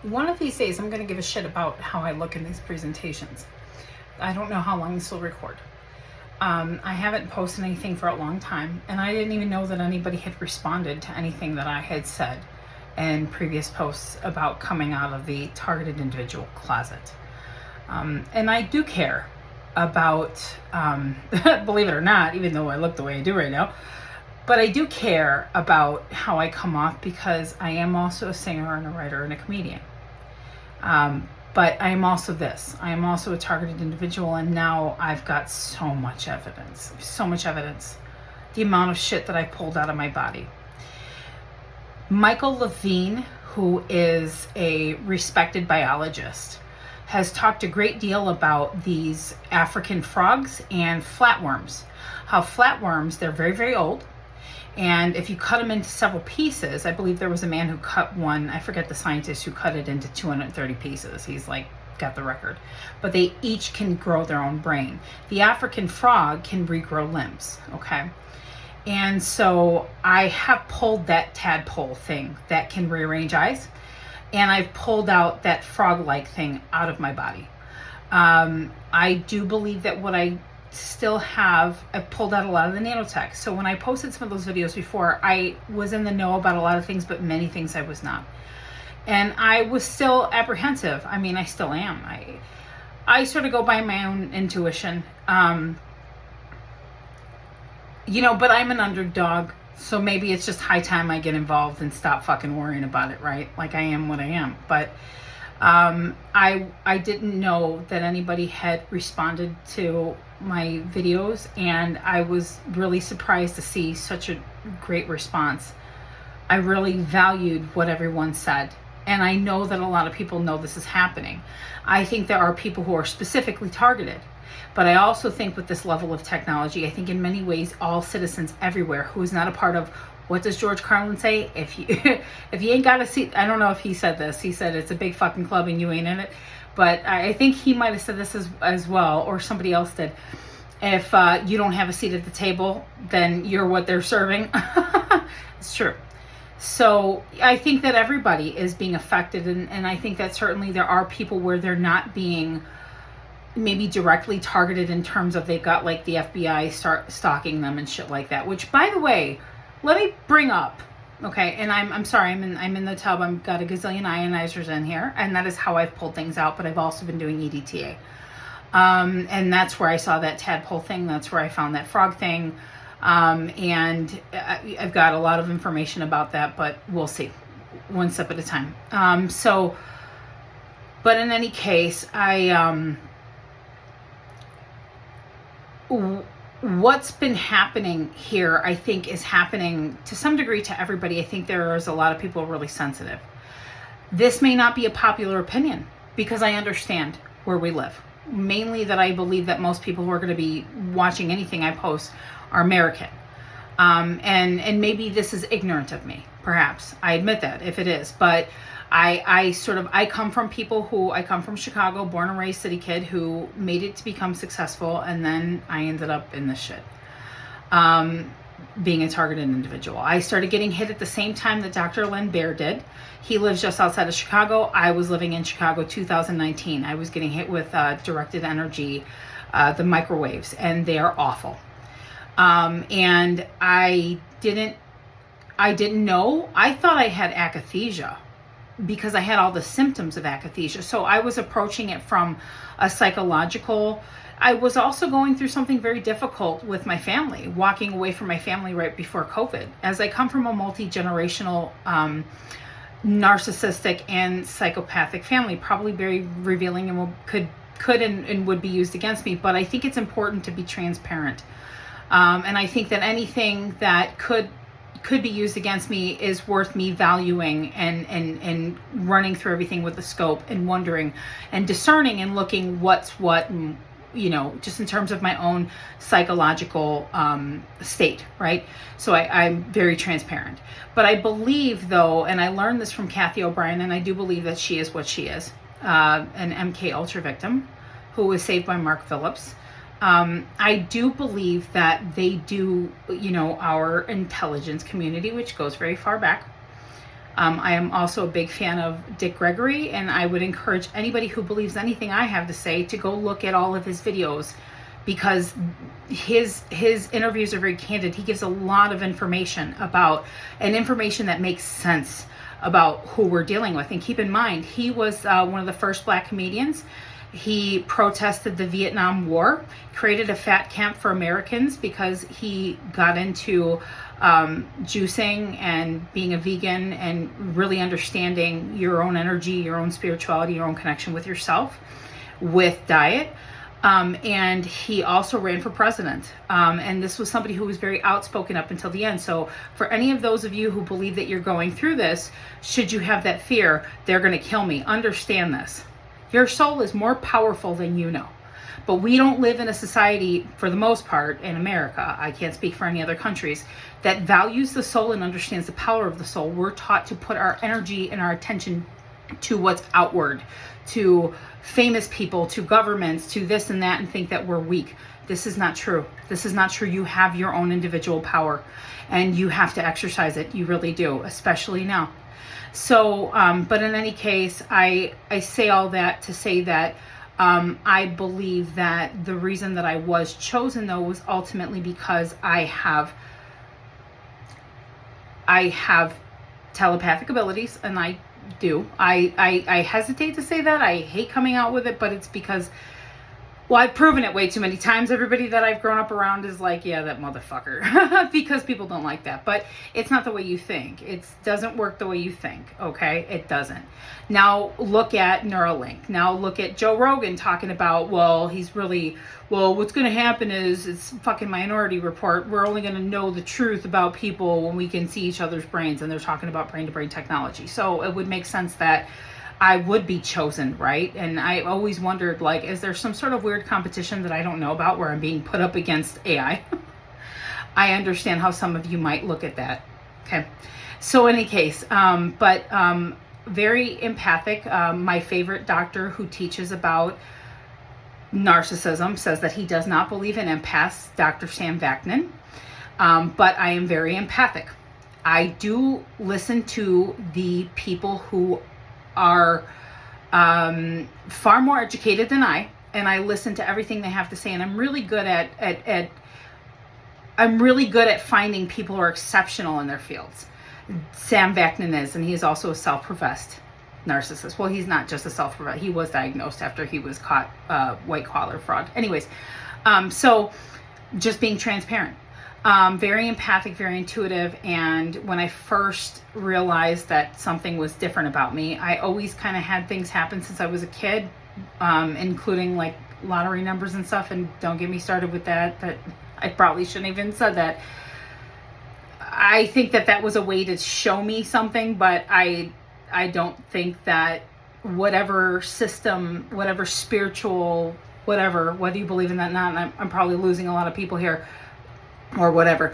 One of these days, I'm going to give a shit about how I look in these presentations. I don't know how long this will record. I haven't posted anything for a long time, and I didn't even know that anybody had responded to anything that I had said in previous posts about coming out of the targeted individual closet. And I do care about, believe it or not, even though I look the way I do right now, but I do care about how I come off because I am also a singer and a writer and a comedian. But I am also this. I am also a targeted individual, and now I've got so much evidence. The amount of shit that I pulled out of my body. Michael Levine, who is a respected biologist, has talked a great deal about these African frogs and flatworms. How flatworms, they're very, very old. And if you cut them into several pieces, I believe there was a man who cut one, I forget the scientist who cut it into 230 pieces. He's like, got the record. But they each can grow their own brain. The African frog can regrow limbs, okay? And so I have pulled that tadpole thing that can rearrange eyes. And I've pulled out that frog-like thing out of my body. I do believe that what I still have, I pulled out a lot of the nanotech. So when I posted some of those videos before, I was in the know about a lot of things, but many things I was not. And I was still apprehensive. I mean, I still am. I sort of go by my own intuition. But I'm an underdog. So maybe it's just high time I get involved and stop fucking worrying about it, right? Like I am what I am. But I didn't know that anybody had responded to my videos, and I was really surprised to see such a great response. I really valued what everyone said, and I know that a lot of people know this is happening. I think there are people who are specifically targeted, but I also think with this level of technology, I think in many ways all citizens everywhere who is not a part of, what does George Carlin say? If you ain't got a seat, I don't know if he said this. He said it's a big fucking club and you ain't in it. But I think he might have said this as well, or somebody else did. If you don't have a seat at the table, then you're what they're serving. It's true. So I think that everybody is being affected, and I think that certainly there are people where they're not being maybe directly targeted in terms of they've got like the FBI start stalking them and shit like that. Which, by the way, let me bring up, okay, and I'm sorry, I'm in the tub. I've got a gazillion ionizers in here, and that is how I've pulled things out. But I've also been doing EDTA, and that's where I saw that tadpole thing. That's where I found that frog thing, and I've got a lot of information about that. But we'll see, one step at a time. But in any case, what's been happening here, I think, is happening to some degree to everybody. I think there's a lot of people really sensitive. This may not be a popular opinion because I understand where we live. Mainly that I believe that most people who are going to be watching anything I post are American. And maybe this is ignorant of me, perhaps. I admit that if it is. But I come from I come from Chicago, born and raised city kid who made it to become successful, and then I ended up in this shit. Being a targeted individual. I started getting hit at the same time that Dr. Len Bear did. He lives just outside of Chicago. I was living in Chicago 2019. I was getting hit with directed energy, the microwaves, and they are awful. And I didn't know. I thought I had akathisia because I had all the symptoms of akathisia. So I was approaching it from a psychological. I was also going through something very difficult with my family, walking away from my family right before COVID. As I come from a multi-generational, narcissistic and psychopathic family, probably very revealing and could and would be used against me. But I think it's important to be transparent. And I think that anything that could be used against me is worth me valuing and running through everything with a scope and wondering and discerning and looking what's what, and just in terms of my own psychological state, right? So I'm very transparent. But I believe, though, and I learned this from Kathy O'Brien, and I do believe that she is what she is, an MK Ultra victim who was saved by Mark Phillips. I do believe that they do, our intelligence community, which goes very far back, I am also a big fan of Dick Gregory, and I would encourage anybody who believes anything I have to say to go look at all of his videos, because his interviews are very candid. He gives a lot of information and information that makes sense about who we're dealing with. And keep in mind, he was one of the first Black comedians. He protested the Vietnam War, created a fat camp for Americans because he got into juicing and being a vegan and really understanding your own energy, your own spirituality, your own connection with yourself with diet. And he also ran for president. And this was somebody who was very outspoken up until the end. So for any of those of you who believe that you're going through this, should you have that fear, they're going to kill me, understand this. Your soul is more powerful than you know. But we don't live in a society, for the most part, in America, I can't speak for any other countries, that values the soul and understands the power of the soul. We're taught to put our energy and our attention to what's outward, to famous people, to governments, to this and that, and think that we're weak. This is not true. This is not true. You have your own individual power, and you have to exercise it. You really do, especially now. So, but in any case, I say all that to say that I believe that the reason that I was chosen, though, was ultimately because I have telepathic abilities, and I do. I hesitate to say that. I hate coming out with it, but it's because, well, I've proven it way too many times. Everybody that I've grown up around is like, yeah, that motherfucker, because people don't like that. But it's not the way you think. It doesn't work the way you think, okay? It doesn't. Now look at Neuralink. Now look at Joe Rogan talking about, well, what's going to happen is it's fucking Minority Report. We're only going to know the truth about people when we can see each other's brains, and they're talking about brain-to-brain technology. So it would make sense that I would be chosen, right? And I always wondered, like, is there some sort of weird competition that I don't know about where I'm being put up against AI? I understand how some of you might look at that. Okay. So in any case, very empathic. My favorite doctor who teaches about narcissism says that he does not believe in empaths, Dr. Sam Vaknin. But I am very empathic. I do listen to the people who are far more educated than I, and I listen to everything they have to say, and I'm really good at finding people who are exceptional in their fields. Sam Vaknin is, and he is also a self-professed narcissist. Well, he's not just a self-professed. He was diagnosed after he was caught white collar fraud. Anyways, so just being transparent. Very empathic, very intuitive, and when I first realized that something was different about me, I always kind of had things happen since I was a kid, including like lottery numbers and stuff, and don't get me started with that I probably shouldn't even said that. I think that was a way to show me something, but I don't think that whatever system, whatever spiritual, whether you believe in that or not, and I'm probably losing a lot of people here, or whatever,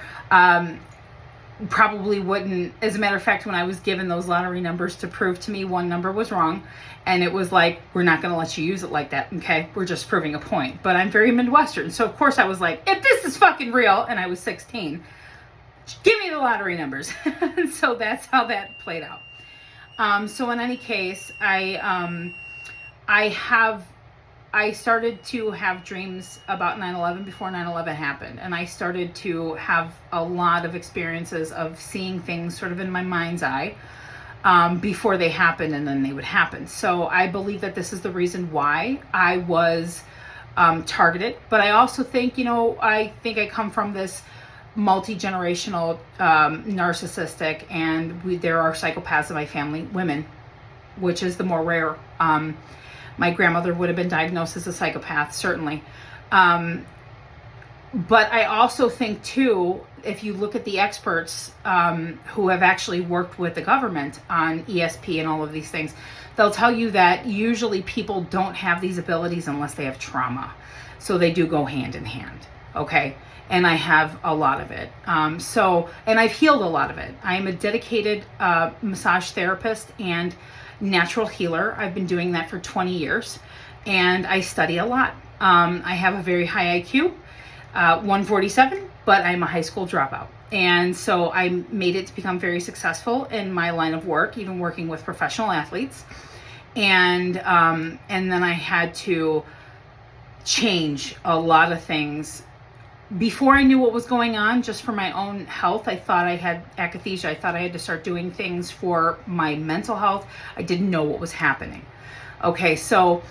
probably wouldn't. As a matter of fact, when I was given those lottery numbers to prove to me one number was wrong, and it was like, we're not going to let you use it like that, okay? We're just proving a point. But I'm very Midwestern, so of course I was like, if this is fucking real, and I was 16, give me the lottery numbers. So that's how that played out. So in any case, I started to have dreams about 9/11 before 9/11 happened. And I started to have a lot of experiences of seeing things sort of in my mind's eye before they happened, and then they would happen. So I believe that this is the reason why I was targeted. But I also think, I come from this multi-generational narcissistic, and there are psychopaths in my family, women, which is the more rare. My grandmother would have been diagnosed as a psychopath, certainly. But I also think, too, if you look at the experts who have actually worked with the government on ESP and all of these things, they'll tell you that usually people don't have these abilities unless they have trauma. So they do go hand in hand, okay? And I have a lot of it. And I've healed a lot of it. I am a dedicated massage therapist and natural healer. I've been doing that for 20 years, and I study a lot. I have a very high IQ. 147, but I'm a high school dropout. And so I made it to become very successful in my line of work, even working with professional athletes. And then I had to change a lot of things. Before I knew what was going on, just for my own health, I thought I had akathisia. I thought I had to start doing things for my mental health. I didn't know what was happening. Okay, so,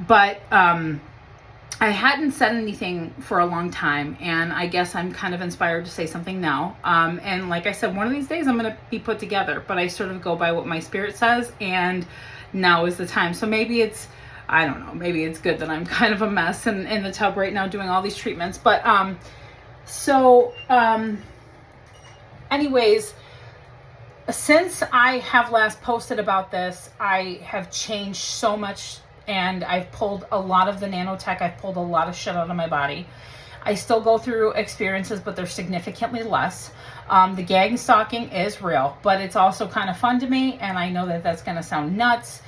but I hadn't said anything for a long time, and I guess I'm kind of inspired to say something now. And like I said, one of these days I'm going to be put together, but I sort of go by what my spirit says, and now is the time. So maybe it's, I don't know, maybe it's good that I'm kind of a mess in the tub right now doing all these treatments. But anyways, since I have last posted about this, I have changed so much, and I've pulled a lot of the nanotech. I've pulled a lot of shit out of my body. I still go through experiences, but they're significantly less. The gag and stalking is real, but it's also kind of fun to me, and I know that that's going to sound nuts,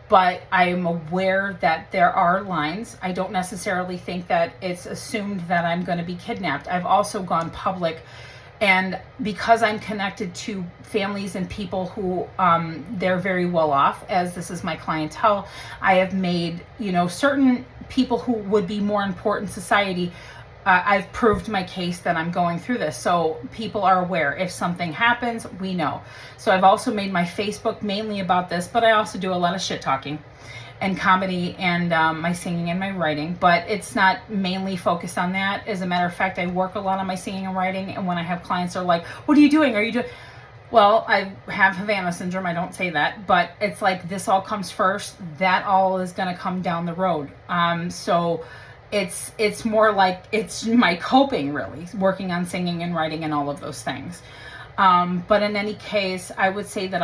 but I am aware that there are lines. I don't necessarily think that it's assumed that I'm going to be kidnapped. I've also gone public, and because I'm connected to families and people who they're very well off, as this is my clientele, I have made, certain people who would be more important in society, I've proved my case that I'm going through this. So people are aware. If something happens, we know. So I've also made my Facebook mainly about this, but I also do a lot of shit talking and comedy and my singing and my writing, but it's not mainly focused on that. As a matter of fact, I work a lot on my singing and writing, and when I have clients are like, what are you doing? Are you doing? Well, I have Havana syndrome. I don't say that, but it's like this all comes first. That all is going to come down the road. So it's more like it's my coping, really, working on singing and writing and all of those things. But in any case, I would say that